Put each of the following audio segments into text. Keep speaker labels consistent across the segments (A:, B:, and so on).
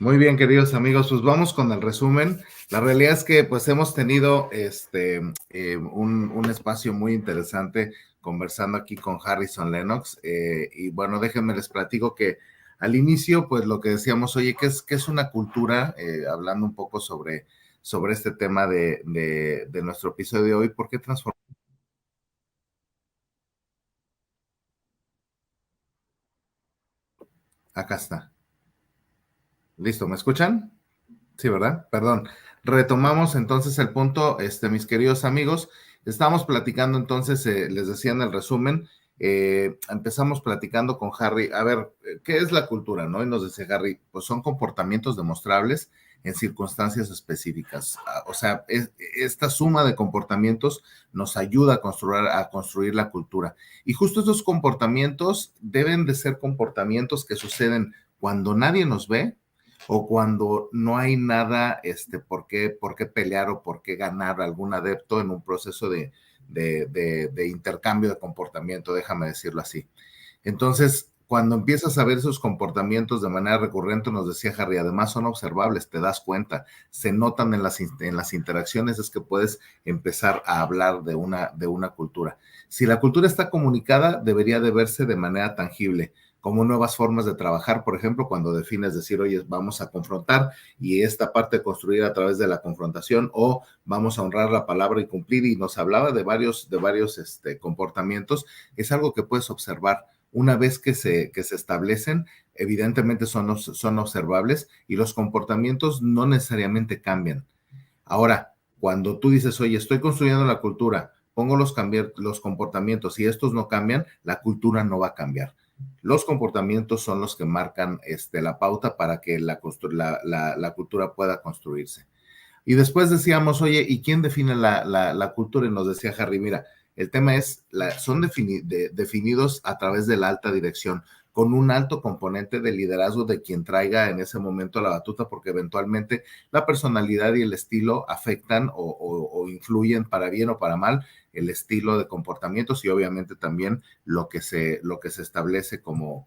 A: Muy bien, queridos amigos, pues vamos con el resumen. La realidad es que pues hemos tenido un espacio muy interesante conversando aquí con Harrison Lennox y bueno, déjenme les platico que al inicio pues lo que decíamos, oye, qué es una cultura? Hablando un poco sobre este tema de nuestro episodio de hoy, ¿por qué transformar? Acá está. Listo, ¿me escuchan? Sí, ¿verdad? Perdón. Retomamos entonces el punto, mis queridos amigos. Estamos platicando entonces, les decía en el resumen, empezamos platicando con Harry, a ver, ¿qué es la cultura, no? Y nos decía Harry, pues son comportamientos demostrables en circunstancias específicas. O sea, esta suma de comportamientos nos ayuda a construir la cultura. Y justo estos comportamientos deben de ser comportamientos que suceden cuando nadie nos ve o cuando no hay nada por qué pelear o por qué ganar algún adepto en un proceso de intercambio de comportamiento, déjame decirlo así. Entonces, cuando empiezas a ver esos comportamientos de manera recurrente, nos decía Harry, además son observables, te das cuenta, se notan en las interacciones, es que puedes empezar a hablar de una cultura. Si la cultura está comunicada, debería de verse de manera tangible, como nuevas formas de trabajar, por ejemplo, cuando defines decir, oye, vamos a confrontar y esta parte construida a través de la confrontación o vamos a honrar la palabra y cumplir, y nos hablaba de varios comportamientos, es algo que puedes observar una vez que se establecen, evidentemente son observables y los comportamientos no necesariamente cambian. Ahora, cuando tú dices, oye, estoy construyendo la cultura, pongo los comportamientos y estos no cambian, la cultura no va a cambiar. Los comportamientos son los que marcan la pauta para que la cultura pueda construirse. Y después decíamos, oye, ¿y quién define la cultura? Y nos decía Harry, mira, el tema es, son definidos a través de la alta dirección, con un alto componente de liderazgo de quien traiga en ese momento la batuta, porque eventualmente la personalidad y el estilo afectan o influyen para bien o para mal el estilo de comportamientos y obviamente también lo que se establece como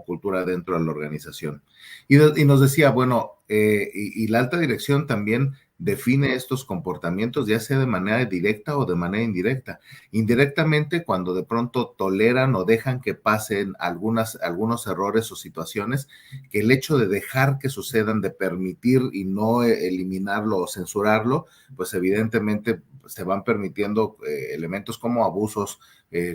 A: cultura dentro de la organización. Y nos decía, bueno, y la alta dirección también define estos comportamientos, ya sea de manera directa o de manera indirecta. Indirectamente, cuando de pronto toleran o dejan que pasen algunos errores o situaciones, que el hecho de dejar que sucedan, de permitir y no eliminarlo o censurarlo, pues evidentemente se van permitiendo elementos como abusos,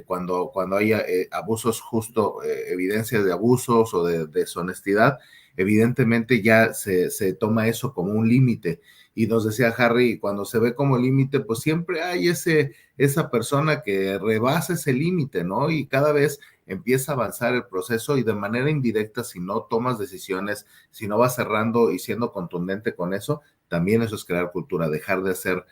A: cuando hay abusos justo, evidencia de abusos o de deshonestidad, evidentemente ya se toma eso como un límite. Y nos decía Harry, cuando se ve como límite, pues siempre hay esa persona que rebasa ese límite, ¿no? Y cada vez empieza a avanzar el proceso y de manera indirecta, si no tomas decisiones, si no vas cerrando y siendo contundente con eso, también eso es crear cultura, dejar de hacer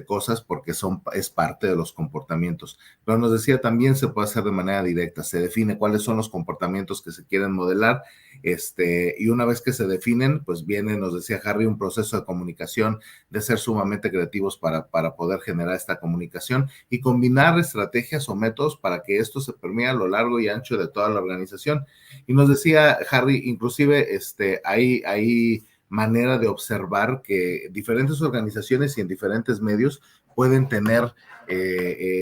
A: cosas porque es parte de los comportamientos. Pero nos decía también se puede hacer de manera directa, se define cuáles son los comportamientos que se quieren modelar, y una vez que se definen, pues viene, nos decía Harry, un proceso de comunicación, de ser sumamente creativos para poder generar esta comunicación y combinar estrategias o métodos para que esto se permee a lo largo y ancho de toda la organización. Y nos decía Harry, inclusive hay manera de observar que diferentes organizaciones y en diferentes medios pueden tener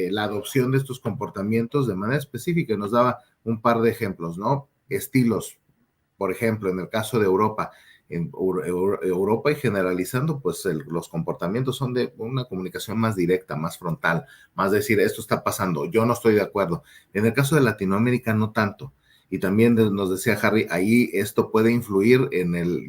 A: la adopción de estos comportamientos de manera específica. Nos daba un par de ejemplos, ¿no? Estilos, por ejemplo, en el caso de Europa, en Europa y generalizando, pues los comportamientos son de una comunicación más directa, más frontal, más decir, esto está pasando, yo no estoy de acuerdo. En el caso de Latinoamérica, no tanto. Y también nos decía Harry, ahí esto puede influir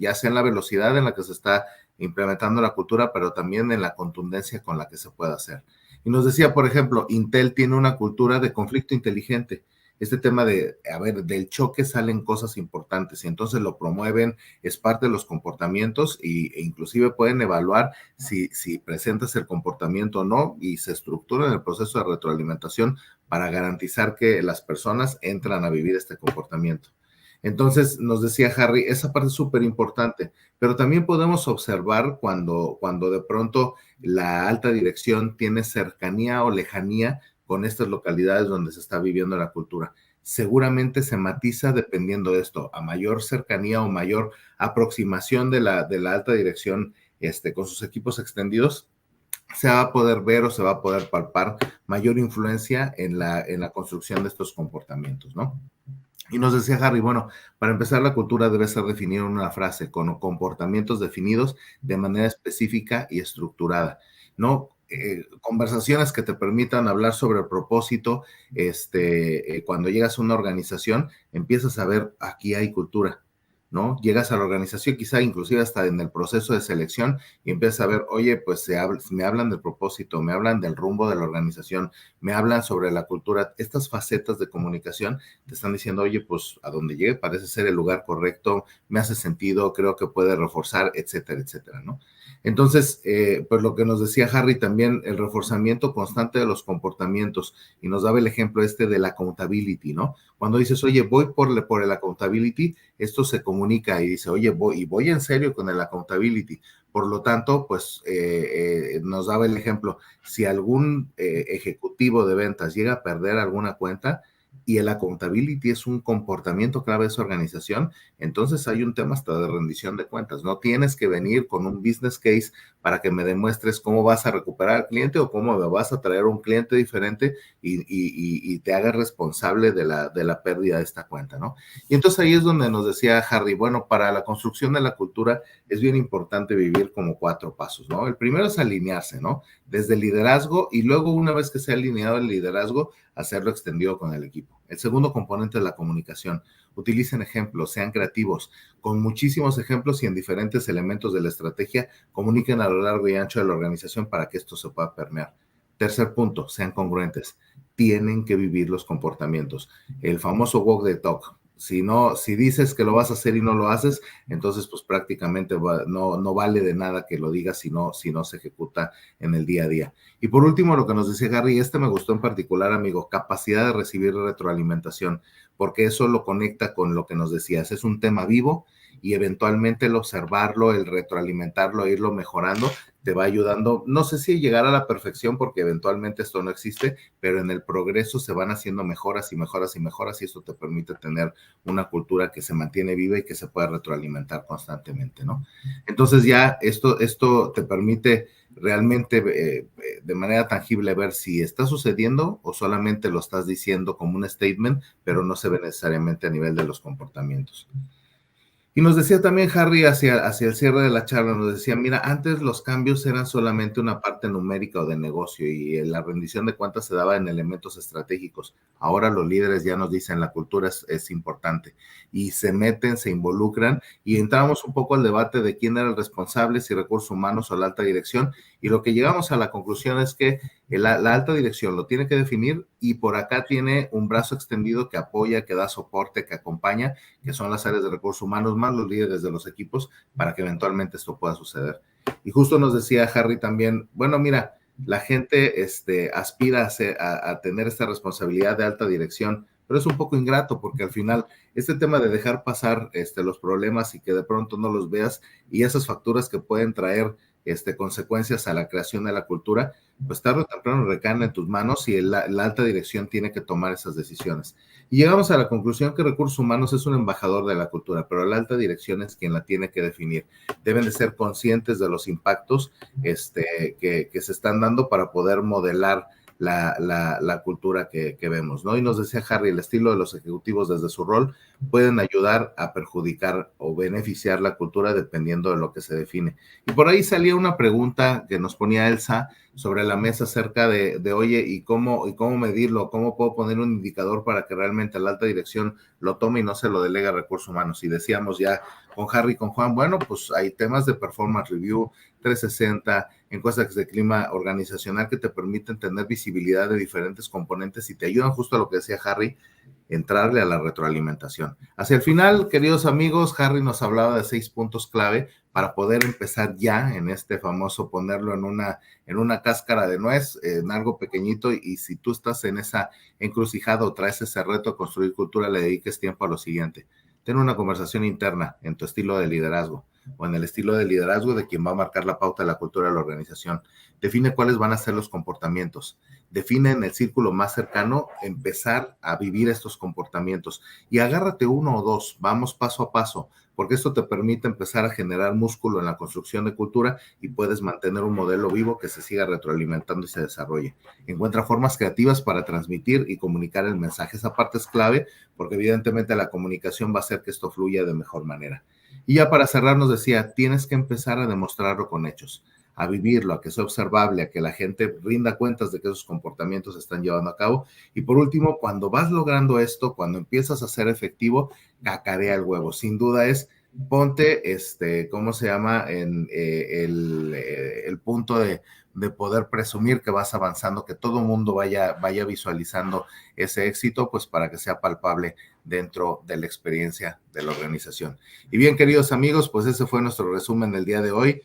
A: ya sea en la velocidad en la que se está implementando la cultura, pero también en la contundencia con la que se puede hacer. Y nos decía, por ejemplo, Intel tiene una cultura de conflicto inteligente, este tema a ver, del choque salen cosas importantes y entonces lo promueven, es parte de los comportamientos e inclusive pueden evaluar si presentas el comportamiento o no y se estructura en el proceso de retroalimentación para garantizar que las personas entran a vivir este comportamiento. Entonces, nos decía Harry, esa parte es súper importante, pero también podemos observar cuando de pronto la alta dirección tiene cercanía o lejanía con estas localidades donde se está viviendo la cultura. seguramente se matiza dependiendo de esto. A mayor cercanía o mayor aproximación de la alta dirección con sus equipos extendidos, se va a poder ver o se va a poder palpar mayor influencia en la construcción de estos comportamientos, ¿no? Y nos decía Harry, bueno, para empezar la cultura debe ser definida en una frase con comportamientos definidos de manera específica y estructurada, ¿no? Conversaciones que te permitan hablar sobre el propósito, cuando llegas a una organización, empiezas a ver, aquí hay cultura, ¿no? Llegas a la organización, quizá inclusive hasta en el proceso de selección, y empiezas a ver, oye, pues me hablan del propósito, me hablan del rumbo de la organización, me hablan sobre la cultura, estas facetas de comunicación te están diciendo, oye, pues a donde llegue parece ser el lugar correcto, me hace sentido, creo que puede reforzar, etcétera, etcétera, ¿no? Entonces, pues lo que nos decía Harry también, el reforzamiento constante de los comportamientos, y nos daba el ejemplo de la accountability, ¿no? Cuando dices, oye, voy por el accountability, esto se comunica y dice, oye, voy en serio con el accountability. Por lo tanto, pues nos daba el ejemplo, si algún ejecutivo de ventas llega a perder alguna cuenta, y el accountability es un comportamiento clave de esa organización, entonces hay un tema hasta de rendición de cuentas. No tienes que venir con un business case para que me demuestres cómo vas a recuperar al cliente o cómo me vas a traer un cliente diferente y te hagas responsable de la pérdida de esta cuenta, ¿no? Y entonces ahí es donde nos decía Harry, bueno, para la construcción de la cultura es bien importante vivir como 4 pasos, ¿no? El primero es alinearse, ¿no? Desde el liderazgo, y luego una vez que se ha alineado el liderazgo, hacerlo extendido con el equipo. El segundo componente es la comunicación. Utilicen ejemplos, sean creativos, con muchísimos ejemplos y en diferentes elementos de la estrategia, comuniquen a lo largo y ancho de la organización para que esto se pueda permear. Tercer punto, sean congruentes. Tienen que vivir los comportamientos. El famoso walk the talk. Si dices que lo vas a hacer y no lo haces, entonces pues prácticamente no vale de nada que lo digas si no se ejecuta en el día a día. Y por último, lo que nos decía Gary, me gustó en particular, amigo, capacidad de recibir retroalimentación, porque eso lo conecta con lo que nos decías, es un tema vivo y eventualmente el observarlo, el retroalimentarlo, irlo mejorando, te va ayudando, no sé si llegar a la perfección, porque eventualmente esto no existe, pero en el progreso se van haciendo mejoras y mejoras y mejoras, y esto te permite tener una cultura que se mantiene viva y que se puede retroalimentar constantemente, ¿no? Entonces ya esto te permite realmente de manera tangible ver si está sucediendo o solamente lo estás diciendo como un statement, pero no se ve necesariamente a nivel de los comportamientos. Y nos decía también Harry hacia el cierre de la charla, nos decía, mira, antes los cambios eran solamente una parte numérica o de negocio y la rendición de cuentas se daba en elementos estratégicos. Ahora los líderes ya nos dicen la cultura es importante y se meten, se involucran y entramos un poco al debate de quién era el responsable, si recursos humanos o la alta dirección, y lo que llegamos a la conclusión es que la alta dirección lo tiene que definir y por acá tiene un brazo extendido que apoya, que da soporte, que acompaña, que son las áreas de recursos humanos, más los líderes de los equipos, para que eventualmente esto pueda suceder. Y justo nos decía Harry también, bueno, mira, la gente aspira a tener esta responsabilidad de alta dirección, pero es un poco ingrato porque al final este tema de dejar pasar los problemas y que de pronto no los veas y esas facturas que pueden traer consecuencias a la creación de la cultura, pues tarde o temprano recaen en tus manos y la alta dirección tiene que tomar esas decisiones. Y llegamos a la conclusión que recursos humanos es un embajador de la cultura, pero la alta dirección es quien la tiene que definir. Deben de ser conscientes de los impactos que se están dando para poder modelar la cultura que vemos, ¿no? Y nos decía Harry, el estilo de los ejecutivos desde su rol pueden ayudar a perjudicar o beneficiar la cultura dependiendo de lo que se define. Y por ahí salía una pregunta que nos ponía Elsa sobre la mesa acerca de oye, ¿y cómo medirlo? ¿Cómo puedo poner un indicador para que realmente la alta dirección lo tome y no se lo delegue a recursos humanos? Y decíamos ya con Harry y con Juan, bueno, pues hay temas de performance review, 360, encuestas de clima organizacional que te permiten tener visibilidad de diferentes componentes y te ayudan justo a lo que decía Harry, entrarle a la retroalimentación. Hacia el final, queridos amigos, Harry nos hablaba de 6 puntos clave para poder empezar ya en este famoso ponerlo en una cáscara de nuez, en algo pequeñito, y si tú estás en esa encrucijada o traes ese reto a construir cultura, le dediques tiempo a lo siguiente. Ten una conversación interna en tu estilo de liderazgo. o en el estilo de liderazgo de quien va a marcar la pauta de la cultura de la organización. Define cuáles van a ser los comportamientos. Define en el círculo más cercano empezar a vivir estos comportamientos y agárrate uno o dos, vamos paso a paso, porque esto te permite empezar a generar músculo en la construcción de cultura y puedes mantener un modelo vivo que se siga retroalimentando y se desarrolle. Encuentra formas creativas para transmitir y comunicar el mensaje. Esa parte es clave porque evidentemente la comunicación va a hacer que esto fluya de mejor manera. Y ya para cerrar nos decía, tienes que empezar a demostrarlo con hechos, a vivirlo, a que sea observable, a que la gente rinda cuentas de que esos comportamientos se están llevando a cabo. Y por último, cuando vas logrando esto, cuando empiezas a ser efectivo, cacarea el huevo. Sin duda es, ponte, ¿cómo se llama? El punto de poder presumir que vas avanzando, que todo el mundo vaya visualizando ese éxito, pues para que sea palpable dentro de la experiencia de la organización. Y bien, queridos amigos, pues ese fue nuestro resumen del día de hoy.